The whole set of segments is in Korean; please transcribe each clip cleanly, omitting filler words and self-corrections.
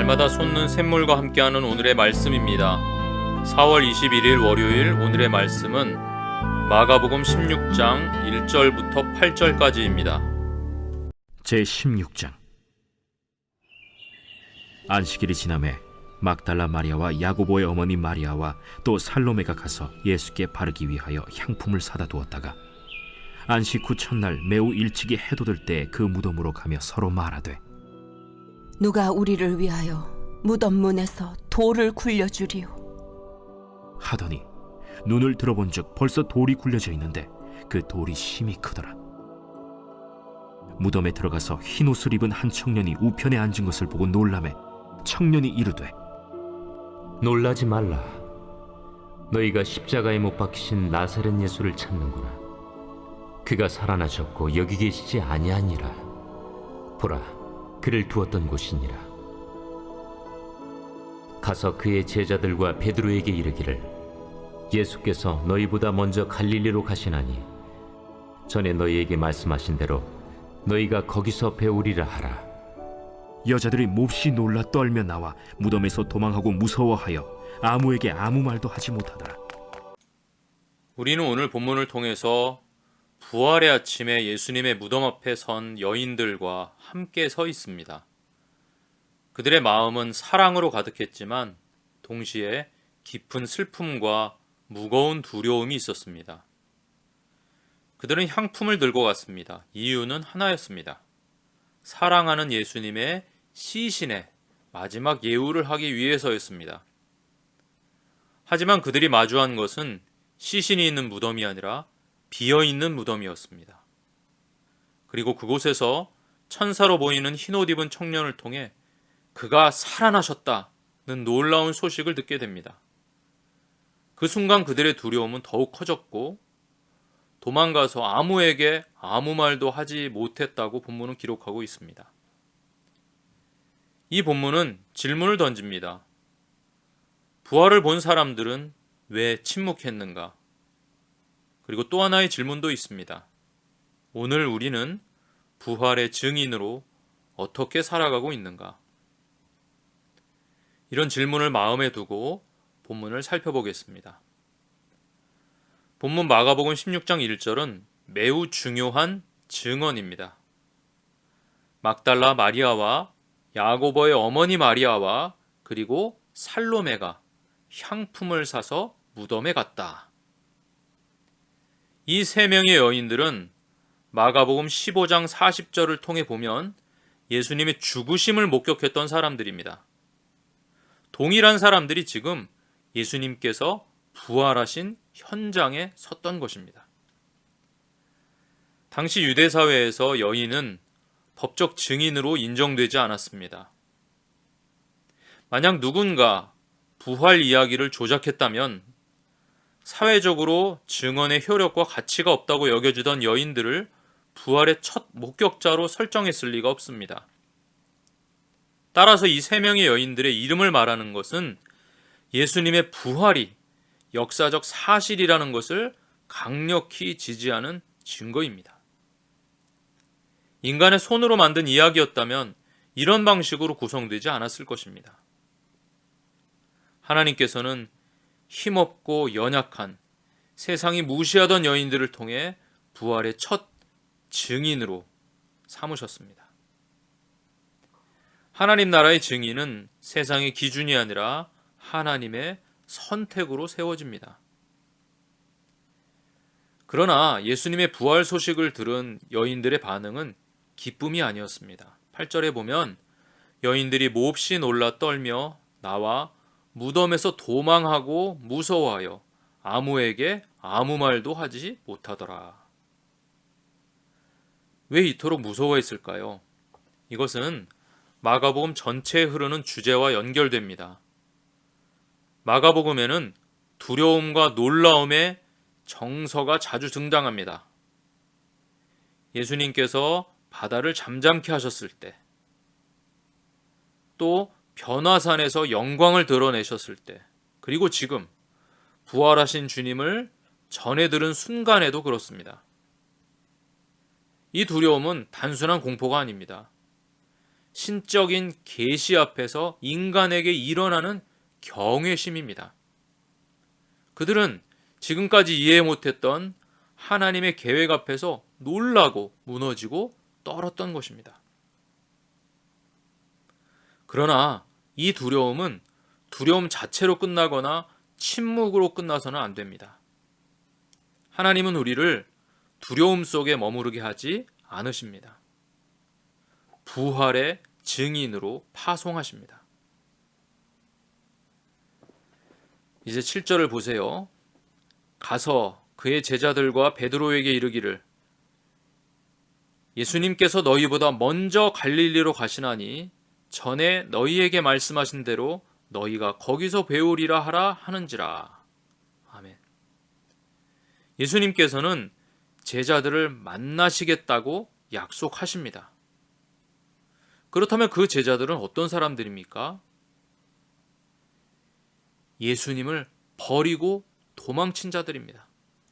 날마다 솟는 샘물과 함께하는 오늘의 말씀입니다. 4월 21일 월요일 오늘의 말씀은 마가복음 16장 1절부터 8절까지입니다. 제16장. 안식일이 지나매 막달라 마리아와 야고보의 어머니 마리아와 또 살로메가 가서 예수께 바르기 위하여 향품을 사다 두었다가 안식 후 첫날 매우 일찍이 해돋을 때 그 무덤으로 가며 서로 말하되, 누가 우리를 위하여 무덤 문에서 돌을 굴려주리요. 하더니 눈을 들어본즉 벌써 돌이 굴려져 있는데 그 돌이 심히 크더라. 무덤에 들어가서 흰 옷을 입은 한 청년이 우편에 앉은 것을 보고 놀라매 청년이 이르되, 놀라지 말라. 너희가 십자가에 못 박히신 나사렛 예수를 찾는구나. 그가 살아나셨고 여기 계시지 아니하니라. 보라, 그를 두었던 곳이니라. 가서 그의 제자들과 베드로에게 이르기를, 예수께서 너희보다 먼저 갈릴리로 가시나니 전에 너희에게 말씀하신 대로 너희가 거기서 배우리라 하라. 여자들이 몹시 놀라 떨며 나와 무덤에서 도망하고 무서워하여 아무에게 아무 말도 하지 못하더라. 우리는 오늘 본문을 통해서 부활의 아침에 예수님의 무덤 앞에 선 여인들과 함께 서 있습니다. 그들의 마음은 사랑으로 가득했지만 동시에 깊은 슬픔과 무거운 두려움이 있었습니다. 그들은 향품을 들고 갔습니다. 이유는 하나였습니다. 사랑하는 예수님의 시신의 마지막 예우를 하기 위해서였습니다. 하지만 그들이 마주한 것은 시신이 있는 무덤이 아니라 비어있는 무덤이었습니다. 그리고 그곳에서 천사로 보이는 흰옷 입은 청년을 통해 그가 살아나셨다는 놀라운 소식을 듣게 됩니다. 그 순간 그들의 두려움은 더욱 커졌고 도망가서 아무에게 아무 말도 하지 못했다고 본문은 기록하고 있습니다. 이 본문은 질문을 던집니다. 부활을 본 사람들은 왜 침묵했는가? 그리고 또 하나의 질문도 있습니다. 오늘 우리는 부활의 증인으로 어떻게 살아가고 있는가? 이런 질문을 마음에 두고 본문을 살펴보겠습니다. 본문 마가복음 16장 1절은 매우 중요한 증언입니다. 막달라 마리아와 야고보의 어머니 마리아와 그리고 살로메가 향품을 사서 무덤에 갔다. 이 세 명의 여인들은 마가복음 15장 40절을 통해 보면 예수님의 죽으심을 목격했던 사람들입니다. 동일한 사람들이 지금 예수님께서 부활하신 현장에 섰던 것입니다. 당시 유대 사회에서 여인은 법적 증인으로 인정되지 않았습니다. 만약 누군가 부활 이야기를 조작했다면 사회적으로 증언의 효력과 가치가 없다고 여겨지던 여인들을 부활의 첫 목격자로 설정했을 리가 없습니다. 따라서 이 세 명의 여인들의 이름을 말하는 것은 예수님의 부활이 역사적 사실이라는 것을 강력히 지지하는 증거입니다. 인간의 손으로 만든 이야기였다면 이런 방식으로 구성되지 않았을 것입니다. 하나님께서는 힘없고 연약한 세상이 무시하던 여인들을 통해 부활의 첫 증인으로 삼으셨습니다. 하나님 나라의 증인은 세상의 기준이 아니라 하나님의 선택으로 세워집니다. 그러나 예수님의 부활 소식을 들은 여인들의 반응은 기쁨이 아니었습니다. 8절에 보면 여인들이 몹시 놀라 떨며 나와 무덤에서 도망하고 무서워하여 아무에게 아무 말도 하지 못하더라. 왜 이토록 무서워했을까요? 이것은 마가복음 전체에 흐르는 주제와 연결됩니다. 마가복음에는 두려움과 놀라움의 정서가 자주 등장합니다. 예수님께서 바다를 잠잠케 하셨을 때, 또 변화산에서 영광을 드러내셨을 때, 그리고 지금 부활하신 주님을 전해 들은 순간에도 그렇습니다. 이 두려움은 단순한 공포가 아닙니다. 신적인 계시 앞에서 인간에게 일어나는 경외심입니다. 그들은 지금까지 이해 못했던 하나님의 계획 앞에서 놀라고 무너지고 떨었던 것입니다. 그러나 이 두려움은 두려움 자체로 끝나거나 침묵으로 끝나서는 안 됩니다. 하나님은 우리를 두려움 속에 머무르게 하지 않으십니다. 부활의 증인으로 파송하십니다. 이제 7절을 보세요. 가서 그의 제자들과 베드로에게 이르기를 예수님께서 너희보다 먼저 갈릴리로 가시나니 전에 너희에게 말씀하신 대로 너희가 거기서 배우리라 하라 하는지라. 아멘. 예수님께서는 제자들을 만나시겠다고 약속하십니다. 그렇다면 그 제자들은 어떤 사람들입니까? 예수님을 버리고 도망친 자들입니다.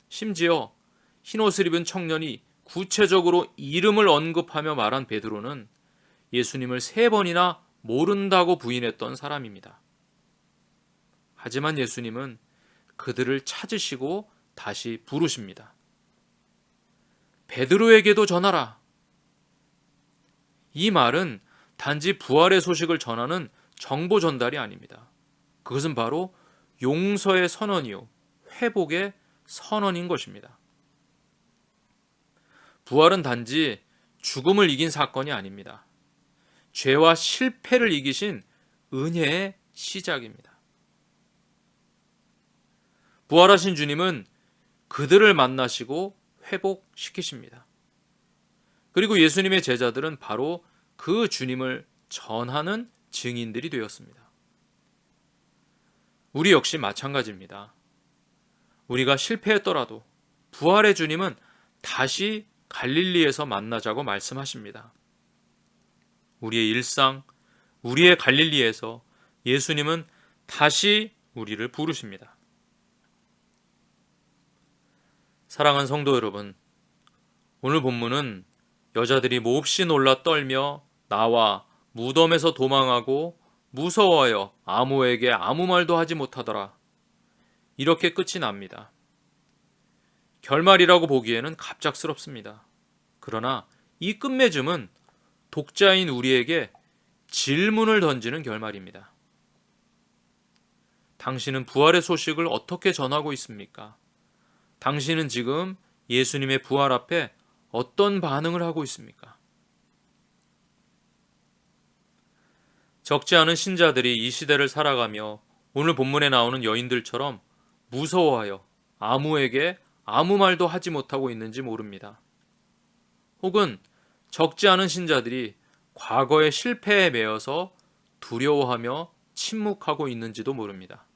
심지어 흰옷을 입은 청년이 구체적으로 이름을 언급하며 말한 베드로는 예수님을 3번이나 모른다고 부인했던 사람입니다. 하지만 예수님은 그들을 찾으시고 다시 부르십니다. 베드로에게도 전하라. 이 말은 단지 부활의 소식을 전하는 정보 전달이 아닙니다. 그것은 바로 용서의 선언이요, 회복의 선언인 것입니다. 부활은 단지 죽음을 이긴 사건이 아닙니다. 죄와 실패를 이기신 은혜의 시작입니다. 부활하신 주님은 그들을 만나시고 회복시키십니다. 그리고 예수님의 제자들은 바로 그 주님을 전하는 증인들이 되었습니다. 우리 역시 마찬가지입니다. 우리가 실패했더라도 부활의 주님은 다시 갈릴리에서 만나자고 말씀하십니다. 우리의 일상, 우리의 갈릴리에서 예수님은 다시 우리를 부르십니다. 사랑하는 성도 여러분, 오늘 본문은 여자들이 몹시 놀라 떨며 나와 무덤에서 도망하고 무서워하여 아무에게 아무 말도 하지 못하더라. 이렇게 끝이 납니다. 결말이라고 보기에는 갑작스럽습니다. 그러나 이 끝맺음은 독자인 우리에게 질문을 던지는 결말입니다. 당신은 부활의 소식을 어떻게 전하고 있습니까? 당신은 지금 예수님의 부활 앞에 어떤 반응을 하고 있습니까? 적지 않은 신자들이 이 시대를 살아가며 오늘 본문에 나오는 여인들처럼 무서워하여 아무에게 아무 말도 하지 못하고 있는지 모릅니다. 혹은 적지 않은 신자들이 과거의 실패에 매여서 두려워하며 침묵하고 있는지도 모릅니다.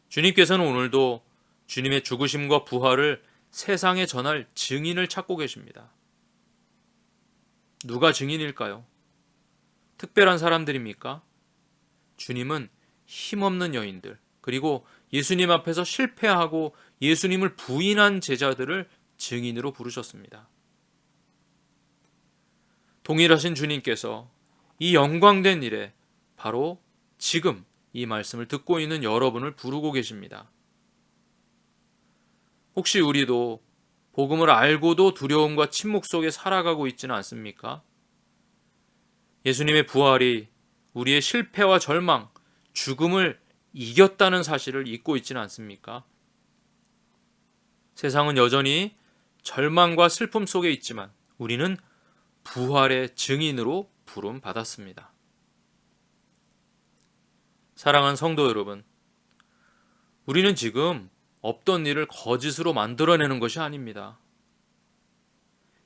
주님께서는 오늘도 주님의 죽으심과 부활을 세상에 전할 증인을 찾고 계십니다. 누가 증인일까요? 특별한 사람들입니까? 주님은 힘없는 여인들, 그리고 예수님 앞에서 실패하고 예수님을 부인한 제자들을 증인으로 부르셨습니다. 동일하신 주님께서 이 영광된 일에 바로 지금 이 말씀을 듣고 있는 여러분을 부르고 계십니다. 혹시 우리도 복음을 알고도 두려움과 침묵 속에 살아가고 있지는 않습니까? 예수님의 부활이 우리의 실패와 절망, 죽음을 이겼다는 사실을 잊고 있지는 않습니까? 세상은 여전히 절망과 슬픔 속에 있지만 우리는 부활의 증인으로 부름받았습니다. 사랑하는 성도 여러분, 우리는 지금 없던 일을 거짓으로 만들어내는 것이 아닙니다.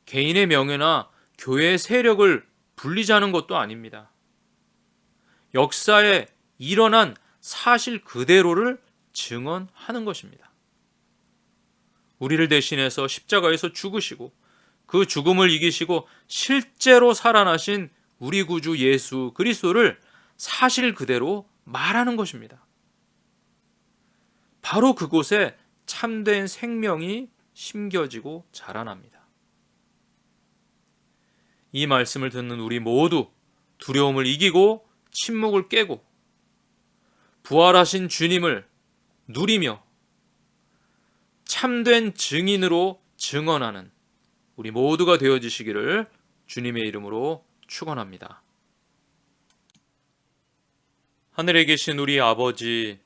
개인의 명예나 교회의 세력을 불리자는 것도 아닙니다. 역사에 일어난 사실 그대로를 증언하는 것입니다. 우리를 대신해서 십자가에서 죽으시고 그 죽음을 이기시고 실제로 살아나신 우리 구주 예수 그리스도를 사실 그대로 말하는 것입니다. 바로 그곳에 참된 생명이 심겨지고 자라납니다. 이 말씀을 듣는 우리 모두 두려움을 이기고 침묵을 깨고 부활하신 주님을 누리며 참된 증인으로 증언하는 우리 모두가 되어지시기를 주님의 이름으로 축원합니다. 하늘에 계신 우리 아버지,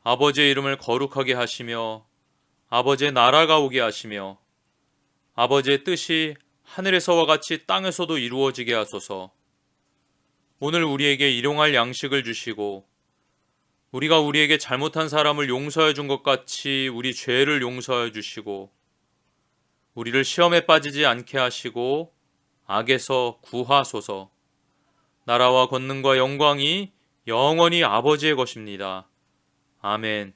아버지의 이름을 거룩하게 하시며 아버지의 나라가 오게 하시며 아버지의 뜻이 하늘에서와 같이 땅에서도 이루어지게 하소서. 오늘 우리에게 일용할 양식을 주시고 우리가 우리에게 잘못한 사람을 용서해 준 것 같이 우리 죄를 용서해 주시고 우리를 시험에 빠지지 않게 하시고 악에서 구하소서. 나라와 권능과 영광이 영원히 아버지의 것입니다. 아멘.